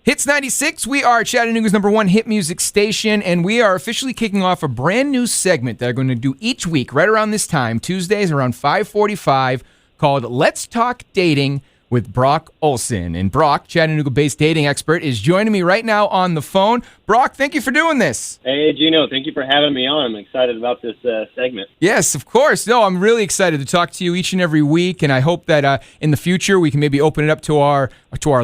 Hits 96, we are Chattanooga's #1 hit music station, and we are officially kicking off a brand new segment that I'm going to do each week right around this time, Tuesdays around 5:45, called Let's Talk Dating with Brock Olsen. And Brock, Chattanooga-based dating expert, is joining me right now on the phone. Brock, thank you for doing this. Hey, Gino, thank you for having me on. I'm excited about this segment. Yes, of course. No, I'm really excited to talk to you each and every week, and I hope that in the future we can maybe open it up to our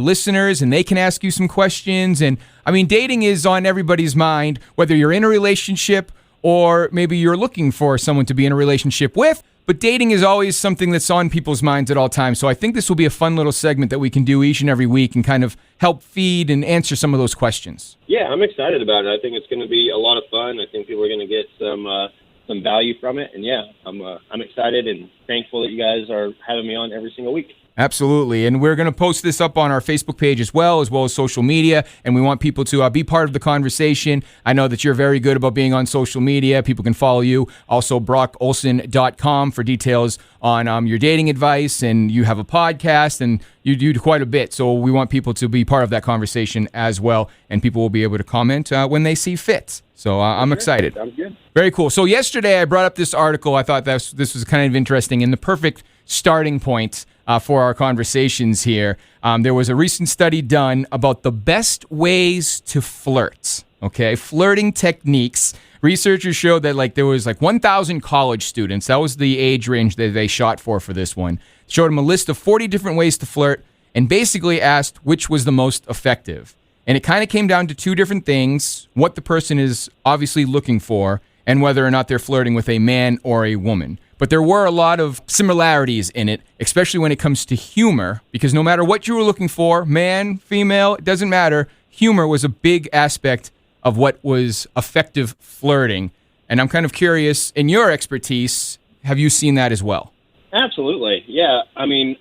listeners, and they can ask you some questions. And I mean, dating is on everybody's mind, whether you're in a relationship or maybe you're looking for someone to be in a relationship with. But dating is always something that's on people's minds at all times. So I think this will be a fun little segment that we can do each and every week and kind of help feed and answer some of those questions. Yeah, I'm excited about it. I think it's going to be a lot of fun. I think people are going to get some value from it. And yeah, I'm excited and thankful that you guys are having me on every single week. Absolutely. And we're going to post this up on our Facebook page as well as social media. And we want people to be part of the conversation. I know that you're very good about being on social media. People can follow you. Also, brockolsen.com for details on your dating advice. And you have a podcast and you do quite a bit. So we want people to be part of that conversation as well. And people will be able to comment when they see fit. So I'm excited. Sounds good. Very cool. So yesterday I brought up this article. I thought this was kind of interesting and the perfect starting point for our conversations here. There was a recent study done about the best ways to flirt. Okay, flirting techniques. Researchers showed that there was 1,000 college students. That was the age range that they shot for this one. Showed them a list of 40 different ways to flirt and basically asked which was the most effective. And it kind of came down to two different things: what the person is obviously looking for and whether or not they're flirting with a man or a woman. But there were a lot of similarities in it, especially when it comes to humor, because no matter what you were looking for, man, female, it doesn't matter, humor was a big aspect of what was effective flirting. And I'm kind of curious, in your expertise, have you seen that as well? Absolutely. Yeah. I mean,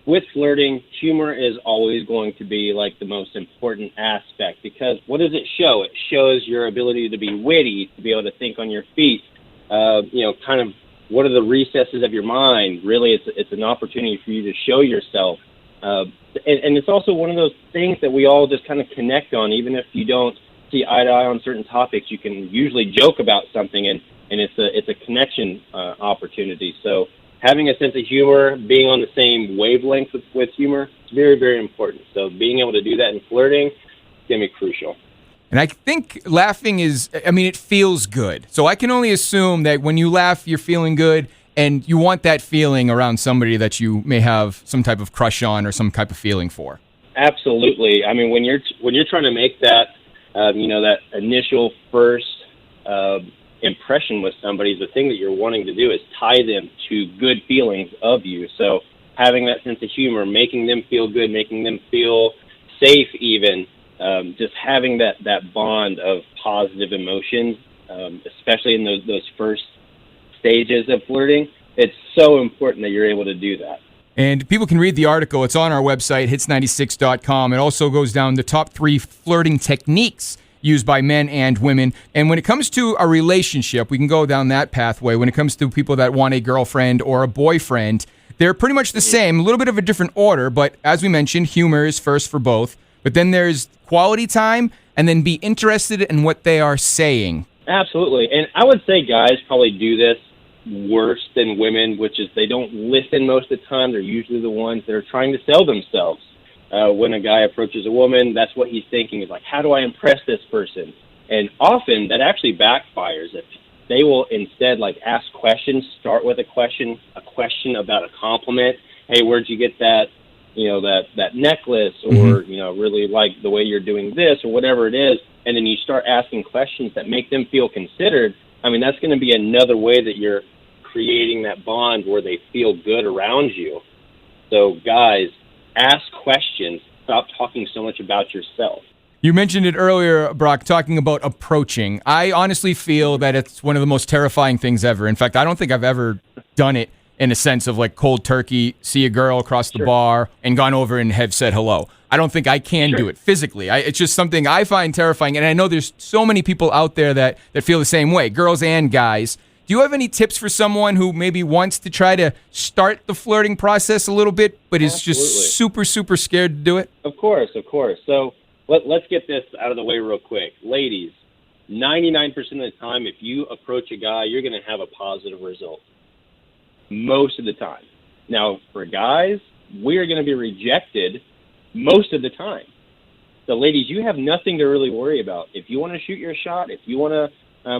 with flirting, humor is always going to be the most important aspect, because what does it show? It shows your ability to be witty, to be able to think on your feet, kind of what are the recesses of your mind. Really, it's an opportunity for you to show yourself. And it's also one of those things that we all just kind of connect on. Even if you don't see eye to eye on certain topics, you can usually joke about something, and it's a connection opportunity. So having a sense of humor, being on the same wavelength with humor, is very, very important. So being able to do that in flirting is going to be crucial. And I think laughing it feels good. So I can only assume that when you laugh, you're feeling good, and you want that feeling around somebody that you may have some type of crush on or some type of feeling for. Absolutely. I mean, when you're trying to make that, that initial first impression with somebody, the thing that you're wanting to do is tie them to good feelings of you. So having that sense of humor, making them feel good, making them feel safe even, just having that bond of positive emotions, especially in those first stages of flirting, it's so important that you're able to do that. And people can read the article. It's on our website, hits96.com. It also goes down the top 3 flirting techniques used by men and women. And when it comes to a relationship, we can go down that pathway. When it comes to people that want a girlfriend or a boyfriend, they're pretty much the same, a little bit of a different order. But as we mentioned, humor is first for both. But then there's quality time, and then be interested in what they are saying. Absolutely. And I would say guys probably do this worse than women, which is they don't listen most of the time. They're usually the ones that are trying to sell themselves. When a guy approaches a woman, that's what he's thinking is how do I impress this person? And often that actually backfires. If they will instead ask questions, start with a question about a compliment. Hey, where'd you get that? That necklace, or, really like the way you're doing this, or whatever it is. And then you start asking questions that make them feel considered. I mean, that's going to be another way that you're creating that bond where they feel good around you. So guys, ask questions. Stop talking so much about yourself. You mentioned it earlier, Brock, talking about approaching. I honestly feel that it's one of the most terrifying things ever. In fact, I don't think I've ever done it in a sense of cold turkey, see a girl across the bar and gone over and have said hello. I don't think I can do it physically. It's just something I find terrifying. And I know there's so many people out there that feel the same way, girls and guys. Do you have any tips for someone who maybe wants to try to start the flirting process a little bit, but is just super, super scared to do it? Of course. So let's get this out of the way real quick. Ladies, 99% of the time, if you approach a guy, you're going to have a positive result. Most of the time. Now, for guys, we're going to be rejected most of the time. So, ladies, you have nothing to really worry about. If you want to shoot your shot, if you want to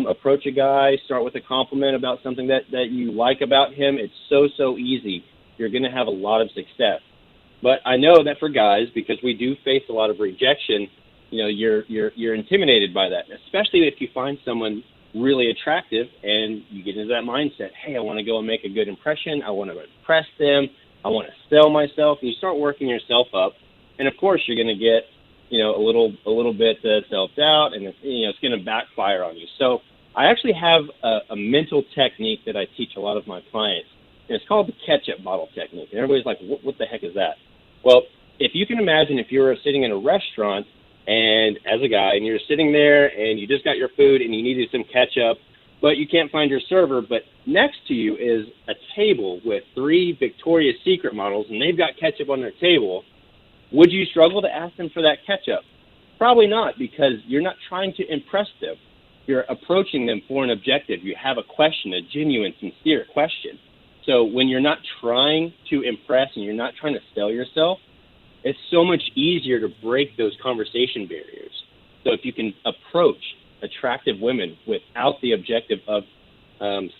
approach a guy, start with a compliment about something that you like about him, it's so easy. You're going to have a lot of success. But I know that for guys, because we do face a lot of rejection, you're intimidated by that, especially if you find someone really attractive and you get into that mindset, hey, I want to go and make a good impression. I want to impress them. I want to sell myself. And you start working yourself up. And, of course, you're going to get, a little bit self-doubt, and it's going to backfire on you. So I actually have a mental technique that I teach a lot of my clients, and it's called the ketchup bottle technique. And everybody's like, what the heck is that? Well, if you can imagine if you were sitting in a restaurant and as a guy, and you're sitting there and you just got your food and you needed some ketchup, but you can't find your server, but next to you is a table with 3 Victoria's Secret models, and they've got ketchup on their table, would you struggle to ask them for that ketchup? Probably not, because you're not trying to impress them. You're approaching them for an objective. You have a question, a genuine, sincere question. So when you're not trying to impress and you're not trying to sell yourself, it's so much easier to break those conversation barriers. So if you can approach attractive women without the objective of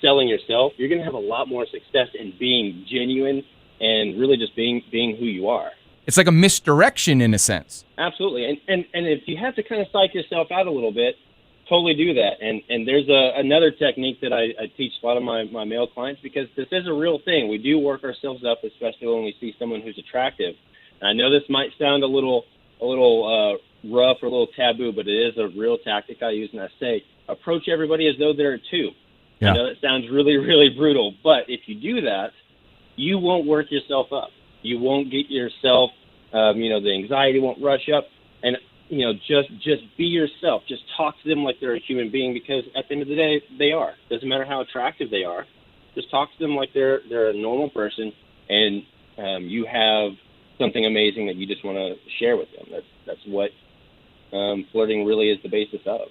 selling yourself, you're going to have a lot more success in being genuine and really just being who you are. It's like a misdirection in a sense. Absolutely. And if you have to kind of psych yourself out a little bit, totally do that. And there's another technique that I teach a lot of my male clients, because this is a real thing. We do work ourselves up, especially when we see someone who's attractive. And I know this might sound a little rough or a little taboo, but it is a real tactic I use, and I say, approach everybody as though there are 2. Yeah. I know that sounds really, really brutal, but if you do that, you won't work yourself up. You won't get yourself, the anxiety won't rush up, and just be yourself. Just talk to them like they're a human being, because at the end of the day, they are. Doesn't matter how attractive they are. Just talk to them like they're a normal person, and you have something amazing that you just want to share with them. That's what flirting really is the basis of.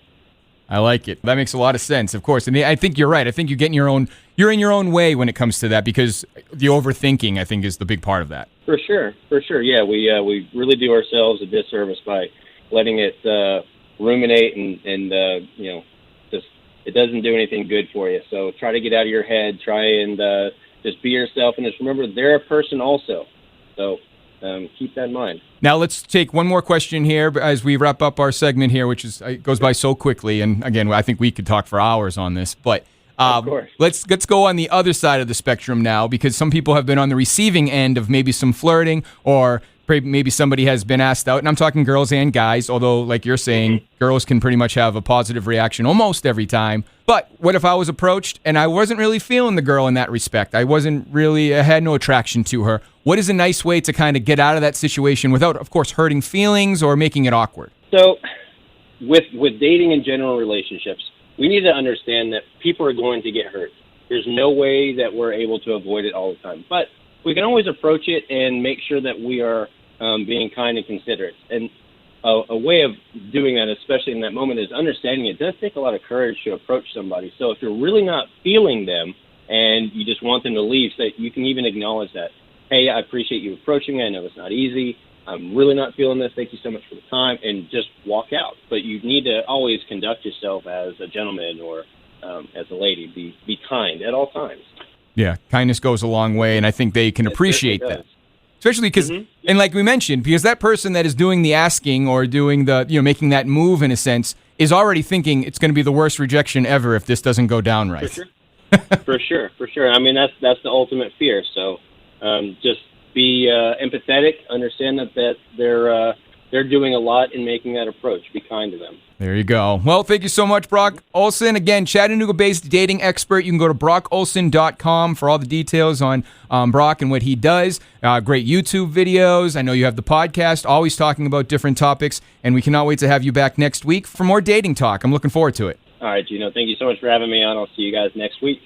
I like it. That makes a lot of sense, of course. And I think you're right. I think you're in your own way when it comes to that, because the overthinking, I think, is the big part of that. For sure. Yeah, we really do ourselves a disservice by letting it ruminate and just it doesn't do anything good for you. So try to get out of your head. Try and just be yourself, and just remember they're a person also. So keep that in mind. Now let's take one more question here as we wrap up our segment here, which goes by so quickly. And again, I think we could talk for hours on this, but of course. Let's go on the other side of the spectrum now, because some people have been on the receiving end of maybe some flirting, or maybe somebody has been asked out, and I'm talking girls and guys, although like you're saying, girls can pretty much have a positive reaction almost every time. But what if I was approached and I wasn't really feeling the girl in that respect? I had no attraction to her. What is a nice way to kind of get out of that situation without, of course, hurting feelings or making it awkward? So with dating and general relationships, we need to understand that people are going to get hurt. There's no way that we're able to avoid it all the time. But we can always approach it and make sure that we are being kind and considerate. And a way of doing that, especially in that moment, is understanding it does take a lot of courage to approach somebody. So if you're really not feeling them and you just want them to leave, so you can even acknowledge that. Hey, I appreciate you approaching me. I know it's not easy. I'm really not feeling this. Thank you so much for the time, and just walk out. But you need to always conduct yourself as a gentleman or as a lady. Be kind at all times. Yeah, kindness goes a long way, and I think they can appreciate that. Especially because, and like we mentioned, because that person that is doing the asking or doing the, making that move in a sense, is already thinking it's going to be the worst rejection ever if this doesn't go down right. For sure. I mean, that's the ultimate fear. So just be empathetic, understand that they're doing a lot in making that approach. Be kind to them. There you go. Well, thank you so much, Brock Olsen. Again, Chattanooga-based dating expert. You can go to brockolsen.com for all the details on Brock and what he does. Great YouTube videos. I know you have the podcast, always talking about different topics, and we cannot wait to have you back next week for more dating talk. I'm looking forward to it. All right, Gino. Thank you so much for having me on. I'll see you guys next week.